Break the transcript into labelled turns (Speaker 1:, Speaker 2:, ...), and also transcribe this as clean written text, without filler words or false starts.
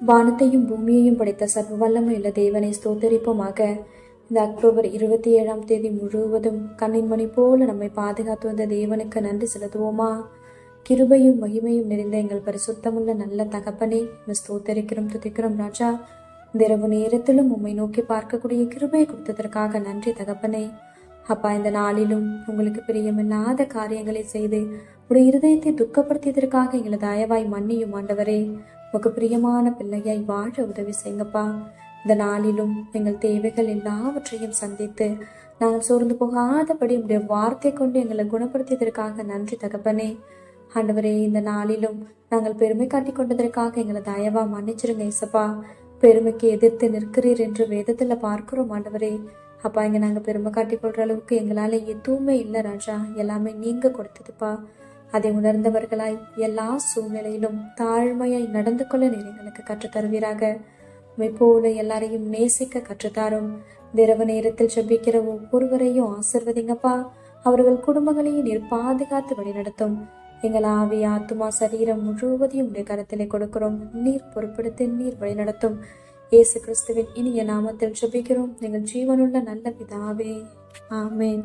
Speaker 1: வானத்தையும் பூமியையும் படைத்த சர்வ வல்லமையுள்ள தேவனை ஸ்தோத்தரிப்போமாக. இந்த அக்டோபர் 27 முழுவதும் கண்ணின் மணி போல நம்மை பாதுகாத்து வந்த தேவனுக்கு நன்றி செலுத்துவோமா? கிருபையும் மகிமையும் நிறைந்த எங்கள் பரிசுத்தமுள்ள நல்ல தகப்பனே, ஸ்தோத்தரிக்கிறோம், துதிக்கிறோம் ராஜா. இந்த இரவு நேரத்திலும் உம்மை நோக்கி பார்க்கக்கூடிய கிருபை கொடுத்ததற்காக நன்றி தகப்பனே. அப்பா, இந்த நாளிலும் உங்களுக்கு பிரியமில்லாத காரியங்களை செய்து உடைய இருதயத்தை துக்கப்படுத்தியதற்காக எங்களை தயவாய் மன்னியும் ஆண்டவரே. உமக்கு பிரியமான பிள்ளையாய் வாழ உதவி செய்யுங்கப்பா. இந்த நாளிலும் எங்கள் தேவைகள் எல்லாவற்றையும் சந்தித்து நாங்கள் சோர்ந்து போகாதபடி உடைய வார்த்தை கொண்டு எங்களை குணப்படுத்தியதற்காக நன்றி தகப்பனே. ஆண்டவரே, இந்த நாளிலும் நாங்கள் பெருமை காட்டி கொண்டதற்காக எங்களை தயவா மன்னிச்சிருங்க இசப்பா. பெருமைக்கு எதிர்த்து நிற்கிறீர் என்று வேதத்துல பார்க்கிறோம் ஆண்டவரே. அப்பா, இங்க நாங்க பெருமை காட்டி கொள்ற அளவுக்கு எங்களால எதுவுமே இல்லை ராஜா, எல்லாமே நீங்க கொடுத்ததுப்பா. அதை உணர்ந்தவர்களாய் எல்லா சூழ்நிலையிலும் தாழ்மையாய் நடந்து கொள்ள நீர் எங்களுக்கு கற்றுத்தருவீராக. போல எல்லாரையும் நேசிக்க கற்றுத்தாரும். இரவு நேரத்தில் ஜெபிக்கிற ஒவ்வொருவரையும் ஆசிர்வதிங்கப்பா. அவர்கள் குடும்பங்களையும் நீர் பாதுகாத்து வழி நடத்தும். எங்கள் ஆவி, ஆத்துமா, சரீரம் முழுவதையும் உடைய கரத்திலே கொடுக்கிறோம். நீர் பொறுப்படுத்தி நீர் வழி நடத்தும். இயேசு கிறிஸ்துவின் இனிய நாமத்தில் ஜெபிக்கிறோம் எங்கள் ஜீவனுள்ள நல்ல பிதாவே, ஆமேன்.